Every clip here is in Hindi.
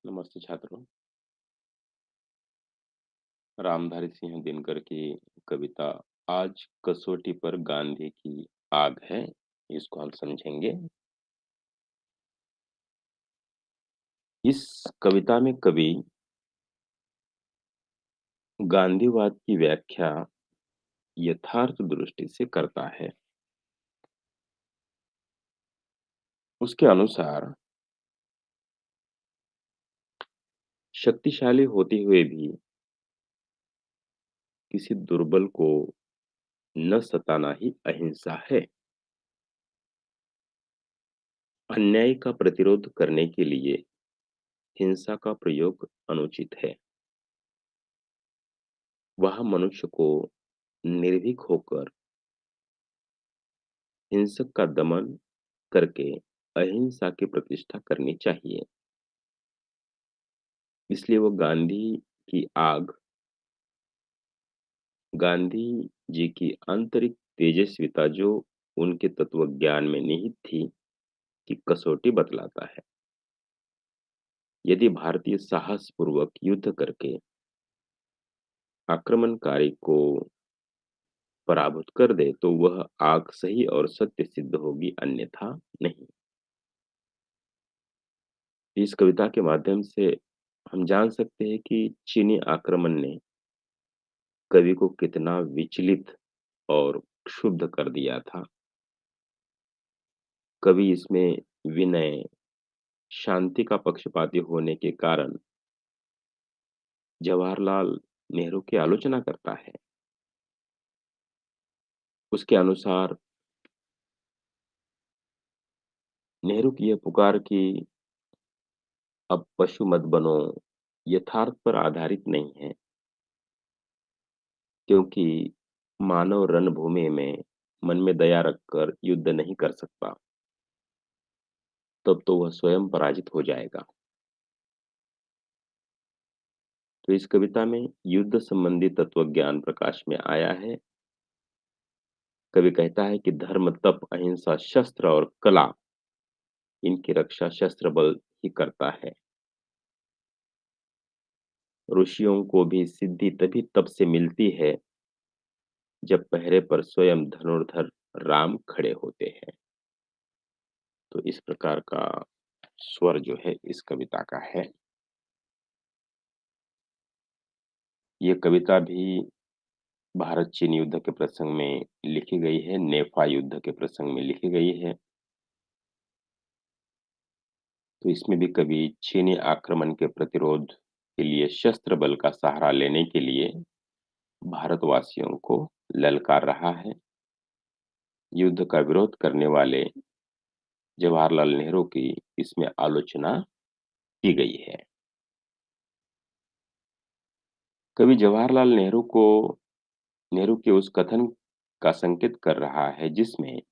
नमस्ते छात्रों। रामधारी सिंह दिनकर की कविता आज कसौटी पर गांधी की आग है, इसको हम समझेंगे। इस कविता में कवि गांधीवाद की व्याख्या यथार्थ दृष्टि से करता है। उसके अनुसार शक्तिशाली होते हुए भी किसी दुर्बल को न सताना ही अहिंसा है। अन्याय का प्रतिरोध करने के लिए हिंसा का प्रयोग अनुचित है। वह मनुष्य को निर्भीक होकर हिंसक का दमन करके अहिंसा की प्रतिष्ठा करनी चाहिए। इसलिए वो गांधी की आग, गांधी जी की आंतरिक तेजस्विता जो उनके तत्वज्ञान में निहित थी, की कसौटी बतलाता है। यदि भारतीय साहस पूर्वक युद्ध करके आक्रमणकारी को पराभूत कर दे, तो वह आग सही और सत्य सिद्ध होगी, अन्यथा नहीं। इस कविता के माध्यम से हम जान सकते हैं कि चीनी आक्रमण ने कवि को कितना विचलित और क्षुब्ध कर दिया था। कवि इसमें विनय, शांति का पक्षपाती होने के कारण जवाहरलाल नेहरू की आलोचना करता है। उसके अनुसार नेहरू की यह पुकार कि अब पशु मत बनो, यथार्थ पर आधारित नहीं है, क्योंकि मानव रणभूमि में मन में दया रखकर युद्ध नहीं कर सकता, तब तो वह स्वयं पराजित हो जाएगा। तो इस कविता में युद्ध संबंधी तत्वज्ञान प्रकाश में आया है। कवि कहता है कि धर्म, तप, अहिंसा, शस्त्र और कला, इनकी रक्षा शस्त्र बल ही करता है। ऋषियों को भी सिद्धि तभी तप से मिलती है जब पहरे पर स्वयं धनुर्धर राम खड़े होते हैं। तो इस प्रकार का स्वर जो है इस कविता का है। ये कविता भी भारत चीन युद्ध के प्रसंग में लिखी गई है, नेफा युद्ध के प्रसंग में लिखी गई है। तो इसमें भी कवि चीनी आक्रमण के प्रतिरोध के लिए शस्त्र बल का सहारा लेने के लिए भारतवासियों को ललकार रहा है। युद्ध का विरोध करने वाले जवाहरलाल नेहरू की इसमें आलोचना की गई है। कवि जवाहरलाल नेहरू के उस कथन का संकेत कर रहा है जिसमें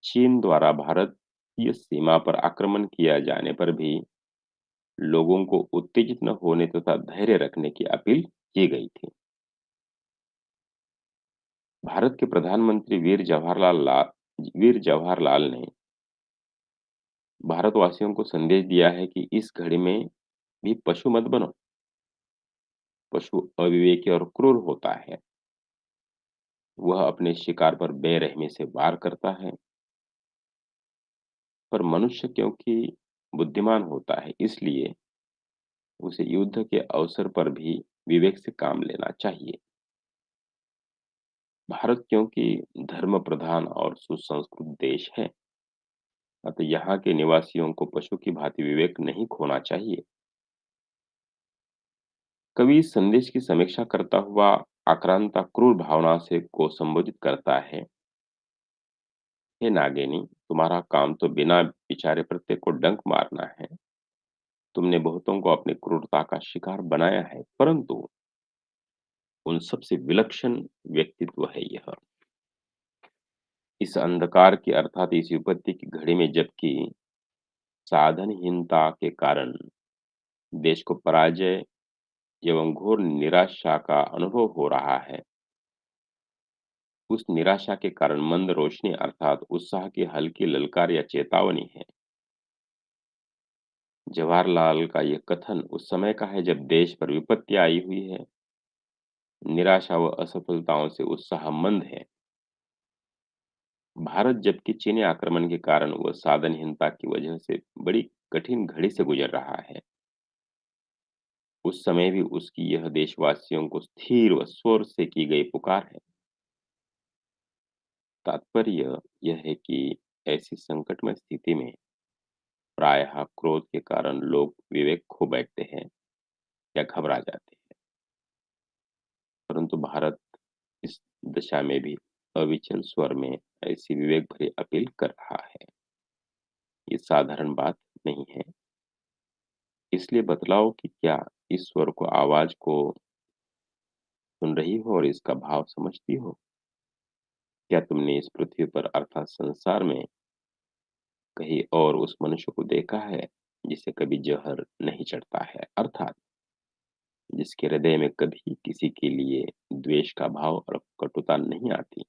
चीन द्वारा भारतीय सीमा पर आक्रमण किया जाने पर भी लोगों को उत्तेजित न होने तथा धैर्य रखने की अपील की गई थी। भारत के प्रधानमंत्री वीर जवाहरलाल ने भारतवासियों को संदेश दिया है कि इस घड़ी में भी पशु मत बनो। पशु अविवेकी और क्रूर होता है। वह अपने शिकार पर बेरहमी से वार करता है, पर मनुष्य क्योंकि बुद्धिमान होता है, इसलिए उसे युद्ध के अवसर पर भी विवेक से काम लेना चाहिए। भारत क्योंकि धर्म प्रधान और सुसंस्कृत देश है, अतः यहाँ के निवासियों को पशु की भांति विवेक नहीं खोना चाहिए। कवि इस संदेश की समीक्षा करता हुआ आक्रांता क्रूर भावना से को संबोधित करता है। हे नागिनी, तुम्हारा काम तो बिना विचारे प्रत्येक को डंक मारना है। तुमने बहुतों को अपनी क्रूरता का शिकार बनाया है, परंतु उन सबसे विलक्षण व्यक्तित्व है यह। इस अंधकार की अर्थात इस विपत्ति की घड़ी में जबकि साधनहीनता के कारण देश को पराजय एवं घोर निराशा का अनुभव हो रहा है, उस निराशा के कारण मंद रोशनी अर्थात उत्साह की हल्की ललकार या चेतावनी है। जवाहरलाल का ये कथन उस समय का है जब देश पर विपत्ति आई हुई है, निराशा व असफलताओं से उत्साह मंद है। भारत जबकि चीनी आक्रमण के कारण व साधनहीनता की वजह से बड़ी कठिन घड़ी से गुजर रहा है, उस समय भी उसकी यह देशवासियों को स्थिर व स्वर से की गई पुकार है। तात्पर्य यह है कि ऐसी संकटमय स्थिति में प्रायः क्रोध के कारण लोग विवेक खो बैठते हैं या घबरा जाते हैं, परंतु भारत इस दशा में भी अविचल स्वर में ऐसी विवेक भरी अपील कर रहा है। ये साधारण बात नहीं है। इसलिए बतलाओ कि क्या इस स्वर को आवाज को सुन रही हो और इसका भाव समझती हो? क्या तुमने इस पृथ्वी पर अर्थात संसार में कहीं और उस मनुष्य को देखा है जिसे कभी जहर नहीं चढ़ता है? अर्थात जिसके हृदय में कभी किसी के लिए द्वेष का भाव और कटुता नहीं आती,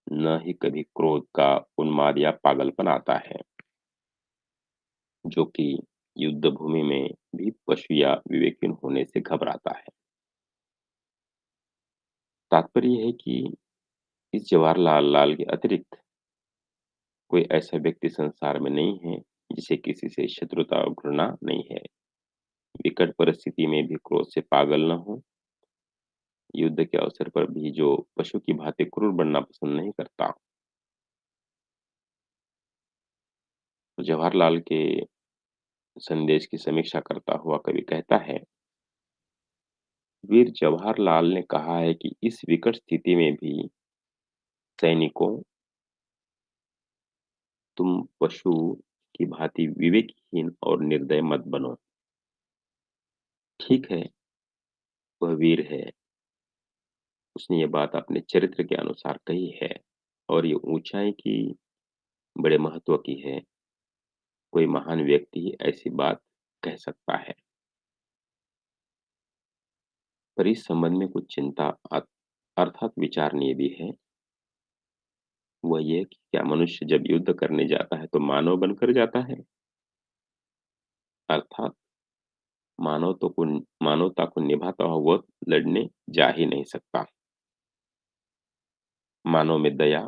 न ही कभी क्रोध का उन्माद या पागलपन आता है, जो कि युद्ध भूमि में भी पशु या विवेकहीन होने से घबराता है। तात्पर्य ये है कि इस जवाहरलाल लाल के अतिरिक्त कोई ऐसा व्यक्ति संसार में नहीं है जिसे किसी से शत्रुता और घृणा नहीं है। विकट परिस्थिति में भी क्रोध से पागल न हो, युद्ध के अवसर पर भी जो पशु की भांति क्रूर बनना पसंद नहीं करता। तो जवाहरलाल के संदेश की समीक्षा करता हुआ कवि कहता है, वीर जवाहरलाल ने कहा है कि इस विकट स्थिति में भी सैनिकों, तुम पशु की भांति विवेकहीन और निर्दय मत बनो। ठीक है, वह वीर है, उसने ये बात अपने चरित्र के अनुसार कही है और ये ऊंचाई की बड़े महत्व की है। कोई महान व्यक्ति ही ऐसी बात कह सकता है। पर इस संबंध में कुछ चिंता अर्थात विचारणीय भी है। वह ये कि क्या मनुष्य जब युद्ध करने जाता है तो मानव बनकर जाता है? अर्थात मानवता को निभाता हुआ वह लड़ने जा ही नहीं सकता। मानव में दया,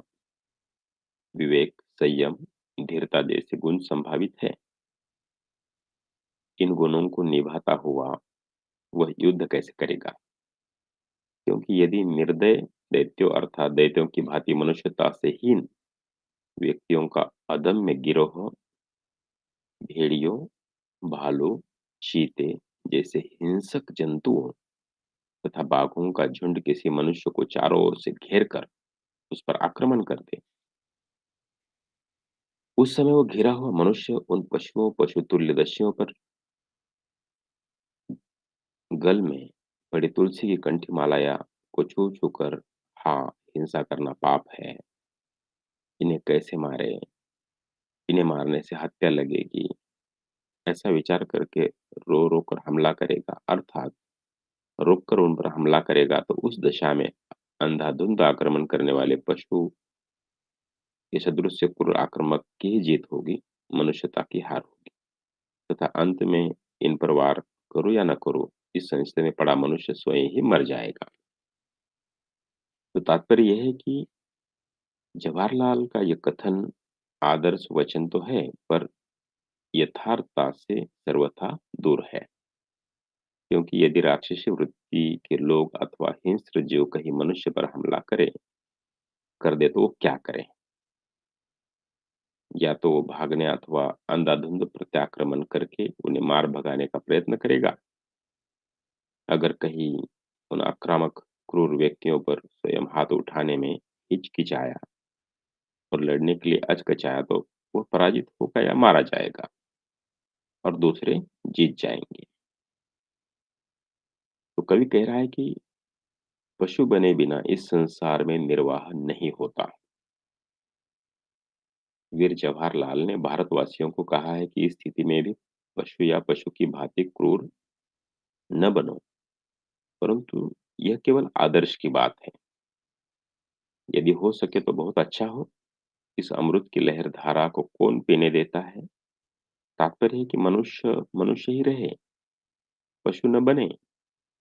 विवेक, संयम, धीरता जैसे गुण संभावित है। इन गुणों को निभाता हुआ वह युद्ध कैसे करेगा? क्योंकि यदि निर्दय दैत्यों अर्थात दैत्यों की भांति मनुष्यता से हीन व्यक्तियों का अदम्य गिरोह भेड़ियों, भालू, चीते जैसे हिंसक जंतुओं तथा बाघों का झुंड किसी मनुष्य को चारों ओर से घेर कर उस पर आक्रमण कर दे, उस समय वो घिरा हुआ मनुष्य उन पशुतुल्य दस्युओं पर गल में पड़ी तुलसी की कंठी मालाया को छू छू कर, हाँ, हिंसा करना पाप है, इन्हें कैसे मारे, इन्हें मारने से हत्या लगेगी, ऐसा विचार करके रो रो कर हमला करेगा अर्थात रोक कर उन पर हमला करेगा तो उस दशा में अंधाधुंध आक्रमण करने वाले पशु के सदृश क्रूर आक्रामक की ही जीत होगी, मनुष्यता की हार होगी तथा अंत में इन पर वार करो या न करो, इस संशय में पड़ा मनुष्य स्वयं ही मर जाएगा। तो तात्पर्य यह है कि जवाहरलाल का ये कथन आदर्श वचन तो है, पर यथार्थता से सर्वथा दूर है। क्योंकि यदि राक्षसी वृत्ति के लोग अथवा हिंस्र जीव कहीं मनुष्य पर हमला कर दे तो वो क्या करें? या तो वो भागने अथवा अंधाधुंध प्रत्याक्रमण करके उन्हें मार भगाने का प्रयत्न करेगा। अगर कहीं उन आक्रामक क्रूर व्यक्तियों पर स्वयं हाथ उठाने में हिचकिचाया और लड़ने के लिए अचकचाया तो वो पराजित होगा या मारा जाएगा और दूसरे जीत जाएंगे। तो कवि कह रहा है कि पशु बने बिना इस संसार में निर्वाह नहीं होता। वीर जवाहरलाल ने भारतवासियों को कहा है कि इस स्थिति में भी पशु या पशु की भांति क्रूर न बनो, परंतु यह केवल आदर्श की बात है। यदि हो सके तो बहुत अच्छा हो। इस अमृत की लहर धारा को कौन पीने देता है? तात्पर्य है कि मनुष्य मनुष्य ही रहे, पशु न बने।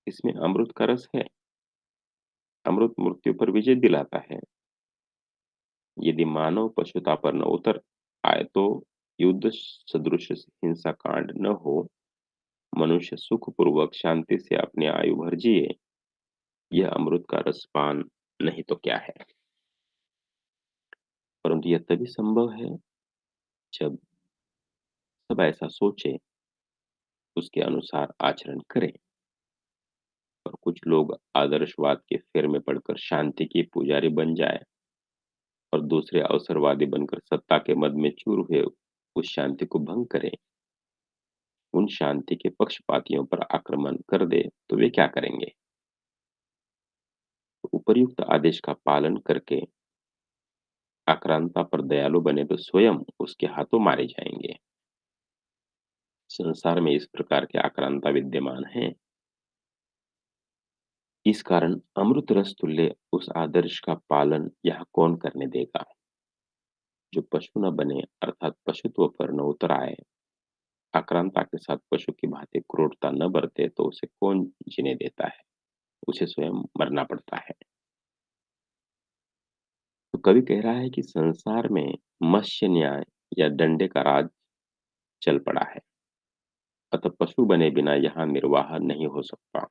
इसमें अमृत का रस है। अमृत मृत्यु पर विजय दिलाता है। यदि मानव पशुता पर न उतर आए तो युद्ध सदृश हिंसा कांड न हो, मनुष्य सुखपूर्वक शांति से अपनी आयु भर जिए। यह अमृत का रसपान नहीं तो क्या है। परंतु यह तभी संभव है जब सब ऐसा सोचे, उसके अनुसार आचरण करें। और कुछ लोग आदर्शवाद के फेर में पड़कर शांति के पुजारी बन जाए और दूसरे अवसरवादी बनकर सत्ता के मद में चूर हुए उस शांति को भंग करें। उन शांति के पक्षपातियों पर आक्रमण कर दे तो वे क्या करेंगे? तो उपर्युक्त आदेश का पालन करके आक्रांता पर दयालु बने तो स्वयं उसके हाथों मारे जाएंगे। संसार में इस प्रकार के आक्रांता विद्यमान हैं। इस कारण अमृत रस तुल्य उस आदर्श का पालन यहाँ कौन करने देगा? जो पशु न बने अर्थात पशुत्व पर न उतर आए, आक्रांता के साथ पशु की भांति क्रूरता न बरते तो उसे कौन जीने देता है? उसे स्वयं मरना पड़ता है। तो कवि कह रहा है कि संसार में मत्स्य न्याय या डंडे का राज चल पड़ा है, अतः पशु बने बिना यहाँ निर्वाह नहीं हो सकता।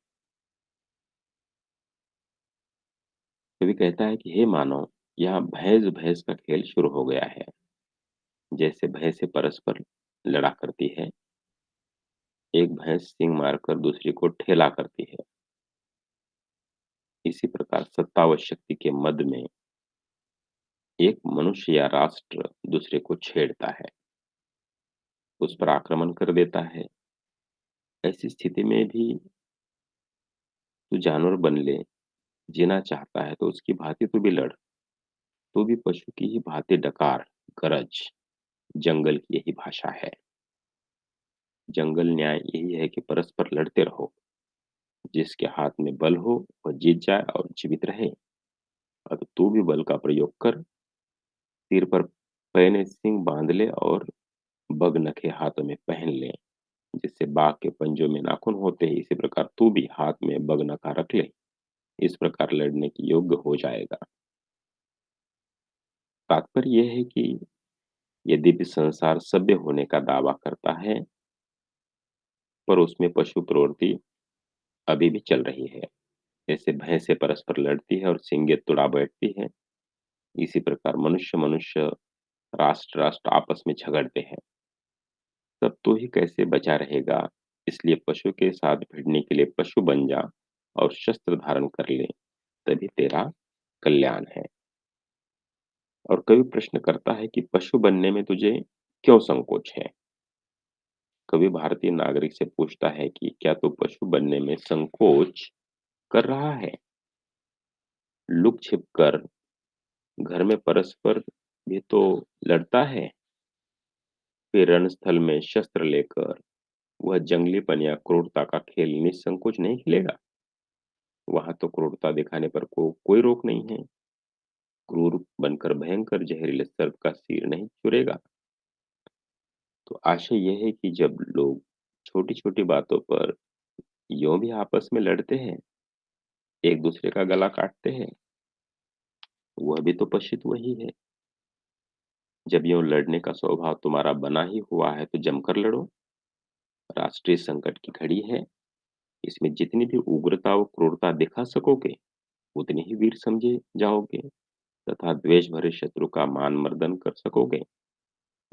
कवि कहता है कि हे मानव, यहाँ भैंस भैंस का खेल शुरू हो गया है। जैसे भैंसें परस्पर लड़ा करती है, एक भैंस सींग मारकर दूसरी को ठेला करती है। इसी प्रकार सत्ता व शक्ति के मद में एक मनुष्य या राष्ट्र दूसरे को छेड़ता है, उस पर आक्रमण कर देता है। ऐसी स्थिति में भी तू जानवर बन ले, जीना चाहता है तो उसकी भांति तू भी लड़। तू भी पशु की ही भांति डकार, गरज। जंगल की यही भाषा है। जंगल न्याय यही है कि परस्पर लड़ते रहो। जिसके हाथ में बल हो वह जीत जाए और जीवित रहे। अब तू भी बल का प्रयोग कर, सिर पर पैने सिंह बांध ले और बगनखे हाथों में पहन ले। जिससे बाघ के पंजों में नाखून होते हैं, इसी प्रकार तू भी हाथ में बगनखा रख ले। इस प्रकार लड़ने के योग्य हो जाएगा। तात्पर्य यह है कि यद्यपि संसार सभ्य होने का दावा करता है, पर उसमें पशु प्रवृत्ति अभी भी चल रही है। जैसे भैंसें परस्पर लड़ती है और सींगें तुड़ा बैठती है, इसी प्रकार मनुष्य मनुष्य, राष्ट्र राष्ट्र आपस में झगड़ते हैं। तब तो ही कैसे बचा रहेगा। इसलिए पशु के साथ भिड़ने के लिए पशु बन जा और शस्त्र धारण कर ले, तभी तेरा कल्याण है। और कवि प्रश्न करता है कि पशु बनने में तुझे क्यों संकोच है? कवि भारतीय नागरिक से पूछता है कि क्या तू पशु बनने में संकोच कर रहा है? लुक छिप कर घर में परस्पर भी तो लड़ता है। फिर रणस्थल में शस्त्र लेकर वह जंगलीपन या क्रूरता का खेल निसंकोच नहीं खेलेगा। वहां तो क्रूरता दिखाने पर कोई रोक नहीं है। क्रूर बनकर भयंकर जहरीले सर्प का सिर नहीं चुरेगा। तो आशय यह है कि जब लोग छोटी-छोटी बातों पर यूं भी आपस में लड़ते हैं, एक दूसरे का गला काटते हैं, वह भी तो पश्चित वही है। जब यूं लड़ने का स्वभाव तुम्हारा बना ही हुआ है तो जमकर लड़ो। राष्ट्रीय संकट की घड़ी है। इसमें जितनी भी उग्रता व क्रूरता दिखा सकोगे, उतने ही वीर समझे जाओगे तथा द्वेष भरे शत्रु का मान मर्दन कर सकोगे।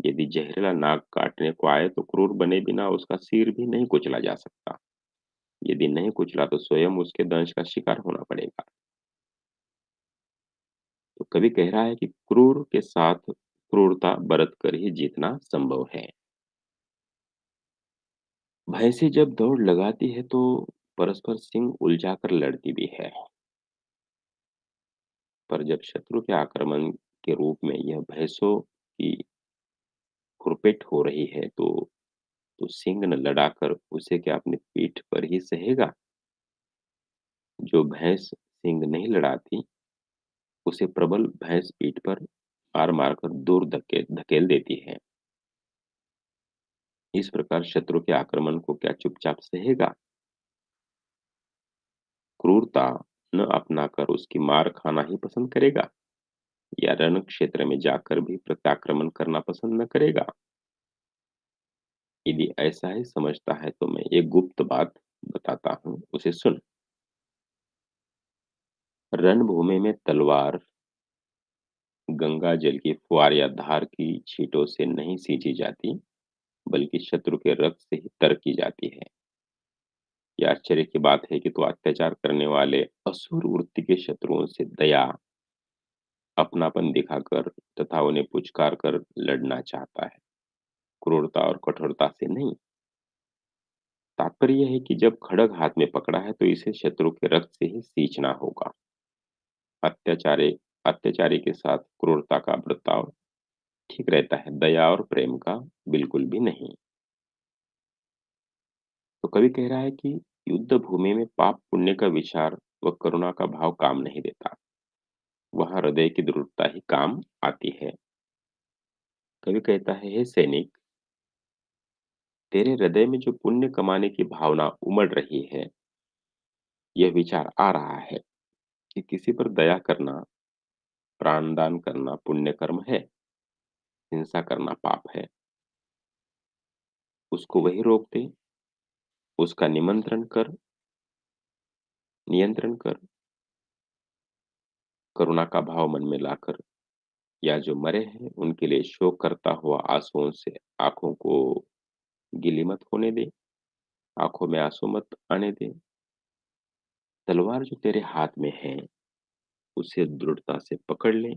यदि जहरीला नाग काटने को आए तो क्रूर बने बिना उसका सिर भी नहीं कुचला जा सकता। यदि नहीं कुचला तो स्वयं उसके दंश का शिकार होना पड़ेगा। तो कवि कह रहा है कि क्रूर के साथ क्रूरता बरत कर ही जीतना संभव है। भैंसे जब दौड़ लगाती है तो परस्पर सिंग उलझाकर लड़ती भी है, पर जब शत्रु के आक्रमण के रूप में यह भैंसों की खुरपेट हो रही है तो सिंह न लड़ाकर उसे क्या अपनी पीठ पर ही सहेगा? जो भैंस सींग नहीं लड़ाती, उसे प्रबल भैंस पीठ पर मार मारकर दूर धकेल देती है। इस प्रकार शत्रु के आक्रमण को क्या चुपचाप सहेगा? क्रूरता न अपनाकर उसकी मार खाना ही पसंद करेगा या रण क्षेत्र में जाकर भी प्रत्याक्रमण करना पसंद न करेगा? यदि ऐसा ही समझता है तो मैं एक गुप्त बात बताता हूँ, उसे सुन। रणभूमि में तलवार गंगा जल की फुहार या धार की छींटों से नहीं सींची जाती, बल्कि शत्रु के रक्त से ही तर्क जाती है। यह आश्चर्य की बात है कि तू अत्याचार करने वाले असुर वृत्ति के शत्रुओं से दया, अपनापन दिखाकर तथा उन्हें पुचकार कर लड़ना चाहता है, क्रूरता और कठोरता से नहीं। तात्पर्य यह है कि जब खड़ग हाथ में पकड़ा है तो इसे शत्रु के रक्त से ही सींचना होगा। अत्याचारी अत्याचारी के साथ क्रूरता का बर्ताव ठीक रहता है, दया और प्रेम का बिल्कुल भी नहीं। तो कवि कह रहा है कि युद्ध भूमि में पाप पुण्य का विचार व करुणा का भाव काम नहीं देता, वहां हृदय की दृढ़ता ही काम आती है। कवि कहता है, हे सैनिक, तेरे हृदय में जो पुण्य कमाने की भावना उमड़ रही है, यह विचार आ रहा है कि किसी पर दया करना, प्राणदान करना पुण्य कर्म है, हिंसा करना पाप है। उसको वही रोक दे, उसका नियंत्रण कर, करुणा का भाव मन में लाकर, या जो मरे हैं उनके लिए शोक करता हुआ आंसुओं से आंखों को गीली मत होने दे, आंखों में आंसू मत आने दे। तलवार जो तेरे हाथ में है, उसे दृढ़ता से पकड़ ले,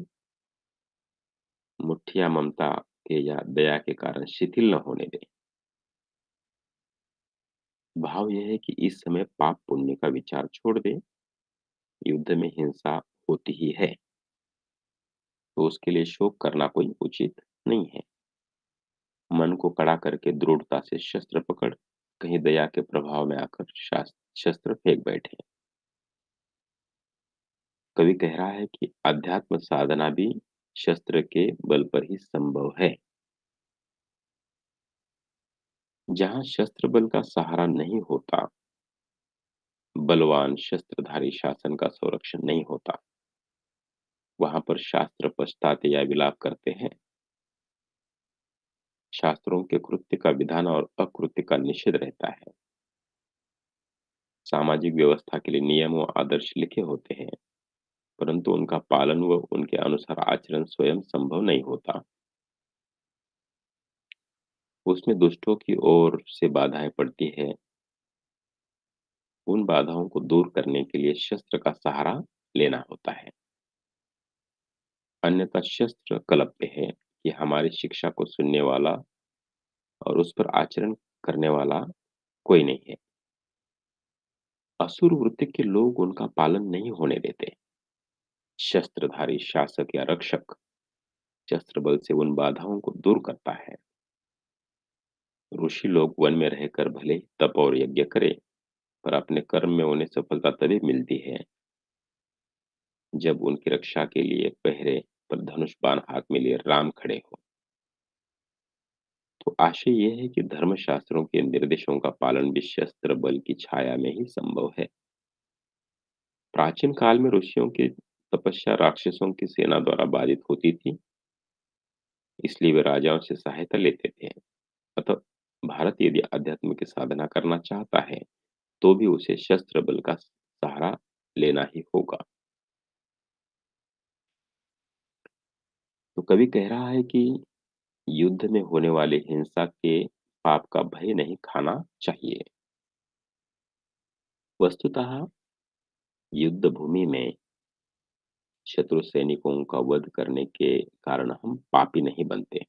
मुठ्ठियां ममता के या दया के कारण शिथिल न होने दे। भाव यह है कि इस समय पाप पुण्य का विचार छोड़ दे, युद्ध में हिंसा होती ही है, तो उसके लिए शोक करना कोई उचित नहीं है। मन को कड़ा करके दृढ़ता से शस्त्र पकड़, कहीं दया के प्रभाव में आकर शस्त्र फेंक बैठे। कवि कह रहा है कि अध्यात्म साधना भी शस्त्र के बल पर ही संभव है। जहां शस्त्र बल का सहारा नहीं होता, बलवान शस्त्रधारी शासन का संरक्षण नहीं होता, वहां पर शास्त्र पछताते या विलाप करते हैं। शास्त्रों के कृत्य का विधान और अकृत्य का निषेध रहता है। सामाजिक व्यवस्था के लिए नियम व आदर्श लिखे होते हैं, परंतु उनका पालन व उनके अनुसार आचरण स्वयं संभव नहीं होता। उसमें दुष्टों की ओर से बाधाएं पड़ती है। उन बाधाओं को दूर करने के लिए शस्त्र का सहारा लेना होता है। अन्यथा शस्त्र कलपते हैं कि हमारी शिक्षा को सुनने वाला और उस पर आचरण करने वाला कोई नहीं है। असुर वृत्ति के लोग उनका पालन नहीं होने देते। शस्त्रधारी शासक या रक्षक शस्त्र बल से उन बाधाओं को दूर करता है। ऋषि लोग वन में रहकर भले ही तप और यज्ञ करें, पर अपने कर्म में उन्हें सफलता तभी मिलती है जब उनकी रक्षा के लिए पहरे पर धनुष बाण हाथ में लिए राम खड़े हो। तो आशय यह है कि धर्मशास्त्रों के निर्देशों का पालन भी शस्त्र बल की छाया में ही संभव है। प्राचीन काल में ऋषियों की तपस्या राक्षसों की सेना द्वारा बाधित होती थी, इसलिए वे राजाओं से सहायता लेते थे। अतः भारत यदि अध्यात्म की साधना करना चाहता है, तो भी उसे शस्त्र बल का सहारा लेना ही होगा। तो कवि कह रहा है कि युद्ध में होने वाली हिंसा के पाप का भय नहीं खाना चाहिए। वस्तुतः युद्ध भूमि में शत्रु सैनिकों का वध करने के कारण हम पापी नहीं बनते।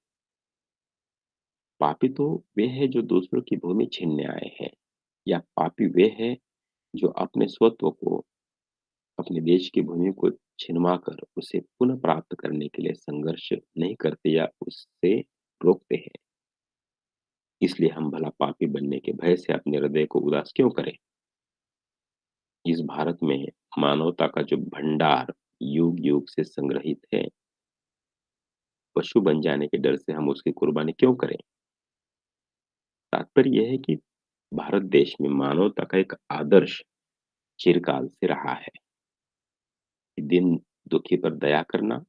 पापी तो वे हैं जो दूसरों की भूमि छीनने आए हैं, या पापी वे हैं जो अपने स्वत्व को, अपने देश की भूमि को छिनवा कर उसे पुनः प्राप्त करने के लिए संघर्ष नहीं करते या उससे रोकते हैं। इसलिए हम भला पापी बनने के भय से अपने हृदय को उदास क्यों करें? इस भारत में मानवता का जो भंडार युग युग से संग्रहित है, पशु बन जाने के डर से हम उसकी कुर्बानी क्यों करें? तात्पर्य यह है कि भारत देश में मानवता का एक आदर्श चिरकाल से रहा है कि दिन दुखी पर दया करना,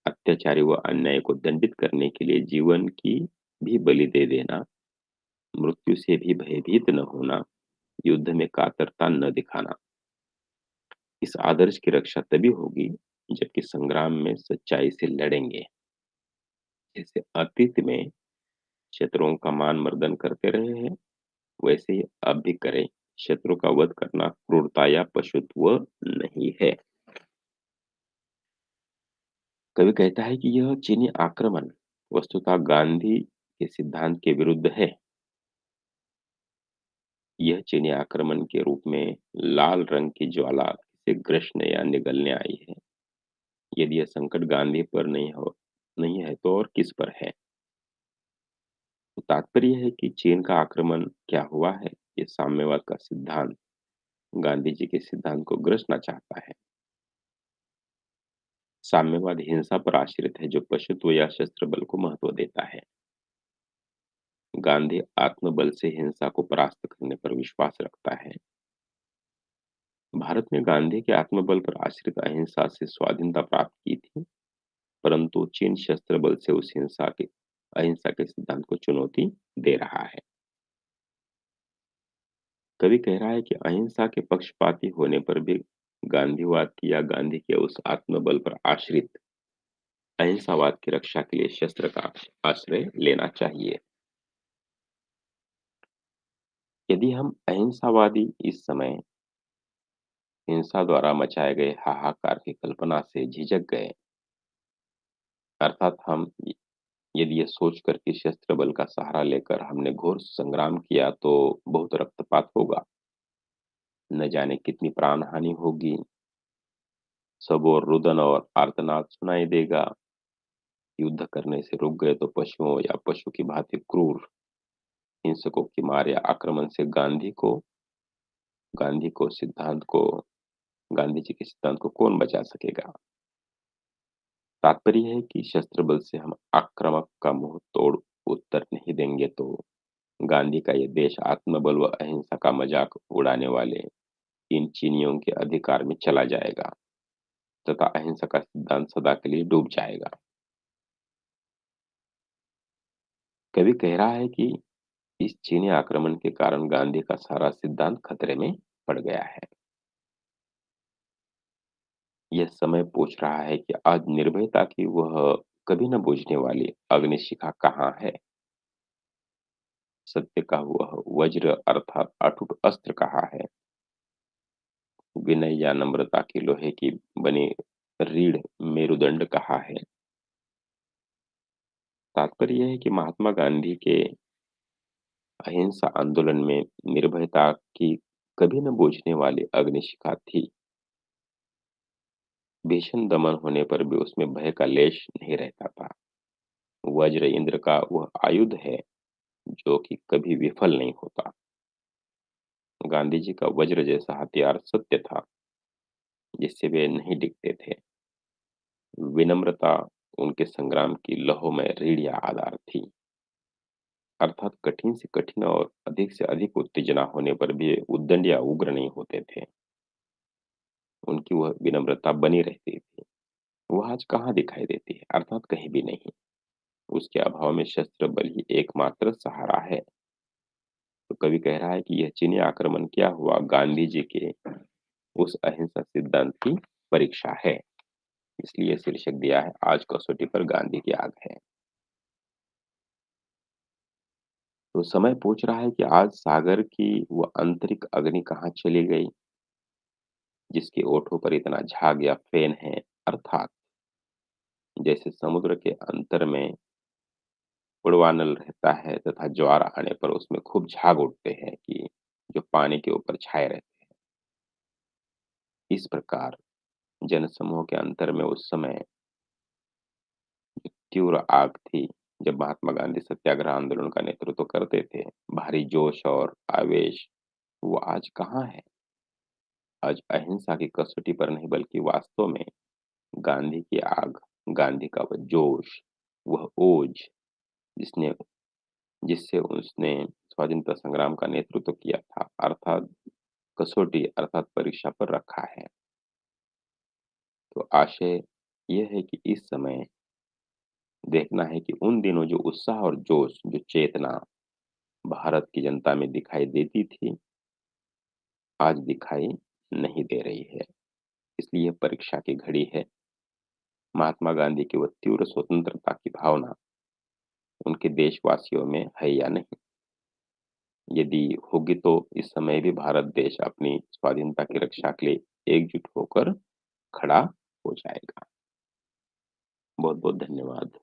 अत्याचारी व अन्याय को दंडित करने के लिए जीवन की भी बलि दे देना, मृत्यु से भी भयभीत न होना, युद्ध में कातरता न दिखाना। इस आदर्श की रक्षा तभी होगी जबकि संग्राम में सच्चाई से लड़ेंगे। जैसे अतीत में शत्रुओं का मान मर्दन करते रहे हैं, वैसे ही अब भी करें। शत्रु का वध करना क्रूरता या पशुत्व नहीं है। कवि कहता है कि यह चीनी आक्रमण वस्तुतः गांधी के सिद्धांत के विरुद्ध है। यह चीनी आक्रमण के रूप में लाल रंग की ज्वाला से ग्रसने या निगलने आई है। यदि यह संकट गांधी पर नहीं है तो और किस पर है? तो तात्पर्य है कि चीन का आक्रमण क्या हुआ है? ये साम्यवाद का सिद्धांत गांधी जी के सिद्धांत को ग्रसना चाहता है। साम्यवाद हिंसा पर आश्रित है जो पशुत्व या शस्त्र बल को महत्व देता है। गांधी आत्मबल से हिंसा को परास्त करने पर विश्वास रखता है। भारत में गांधी के आत्मबल पर आश्रित अहिंसा से स्वाधीनता प्राप्त की थी, परंतु चीन शस्त्र बल से उस अहिंसा के सिद्धांत को चुनौती दे रहा है। कवि कह रहा है कि अहिंसा के पक्षपाती होने पर भी गांधीवाद की या गांधी के उस आत्मबल पर आश्रित अहिंसावाद की रक्षा के लिए शस्त्र का आश्रय लेना चाहिए। यदि हम अहिंसावादी इस समय हिंसा द्वारा मचाए गए हाहाकार की कल्पना से झिझक गए, अर्थात हम यदि ये सोचकर कि शस्त्र बल का सहारा लेकर हमने घोर संग्राम किया तो बहुत रक्तपात होगा, न जाने कितनी प्राण हानि होगी, सब और रुदन और आर्तनाद सुनाई देगा, युद्ध करने से रुक गए तो पशुओं या पशु की भांति क्रूर हिंसकों की मार या आक्रमण से गांधी को सिद्धांत को गांधी जी के सिद्धांत को कौन बचा सकेगा? तात्पर्य है कि शस्त्र बल से हम आक्रामक का मुंह तोड़ उत्तर नहीं देंगे तो गांधी का ये देश आत्मबल व अहिंसा का मजाक उड़ाने वाले इन चीनियों के अधिकार में चला जाएगा तथा अहिंसा का सिद्धांत सदा के लिए डूब जाएगा। कवि कह रहा है कि इस चीनी आक्रमण के कारण गांधी का सारा सिद्धांत खतरे में पड़ गया है। यह समय पूछ रहा है कि आज निर्भयता की वह कभी न बुझने वाली अग्निशिखा कहाँ है? सत्य का वह वज्र अर्थात अटूट अस्त्र कहाँ है? विनय या नम्रता की लोहे की बनी रीढ़ मेरुदंड कहाँ है? तात्पर्य यह है कि महात्मा गांधी के अहिंसा आंदोलन में निर्भयता की कभी न बुझने वाली अग्निशिखा थी। भीषण दमन होने पर भी उसमें भय का लेश नहीं रहता था। वज्र इंद्र का वह आयुध है जो कि कभी विफल नहीं होता। गांधी जी का वज्र जैसा हथियार सत्य था जिससे वे नहीं डिगते थे। विनम्रता उनके संग्राम की लौह में रीढ़ या आधार थी। अर्थात कठिन से कठिन और अधिक से अधिक उत्तेजना होने पर भी उद्दंड या उग्र नहीं होते थे। उनकी वह विनम्रता बनी रहती थी। वह आज कहाँ दिखाई देती है? अर्थात कहीं भी नहीं। उसके अभाव में शस्त्र बल ही एकमात्र सहारा है। तो कवि कह रहा है कि यह चीनी आक्रमण क्या हुआ? गांधी जी के उस अहिंसा सिद्धांत की परीक्षा है। इसलिए शीर्षक दिया है आज कसौटी पर गांधी की आग है। तो समय पूछ रहा है कि आज सागर की वो आंतरिक अग्नि कहाँ चली गई जिसके ओठों पर इतना झाग या फेन है। अर्थात जैसे समुद्र के अंतर में पूर्वानल रहता है तथा ज्वार आने पर उसमें खूब झाग उठते हैं कि जो पानी के ऊपर छाए रहते हैं। इस प्रकार जनसमूह के अंतर में उस समय तीव्र आग थी जब महात्मा गांधी सत्याग्रह आंदोलन का नेतृत्व करते थे। भारी जोश और आवेश वो आज कहाँ है? आज अहिंसा की कसौटी पर नहीं बल्कि वास्तव में गांधी की आग, गांधी का वह जोश, वह ओज जिसने जिससे उसने स्वाधीनता संग्राम का नेतृत्व किया था, अर्थात कसौटी अर्थात परीक्षा पर रखा है। तो आशय ये है कि इस समय देखना है कि उन दिनों जो उत्साह और जोश, जो चेतना भारत की जनता में दिखाई देती थी, आज दिखाई नहीं दे रही है। इसलिए परीक्षा की घड़ी है। महात्मा गांधी की वो तीव्र स्वतंत्रता की भावना उनके देशवासियों में है या नहीं? यदि होगी तो इस समय भी भारत देश अपनी स्वाधीनता की रक्षा के लिए एकजुट होकर खड़ा हो जाएगा। बहुत-बहुत धन्यवाद।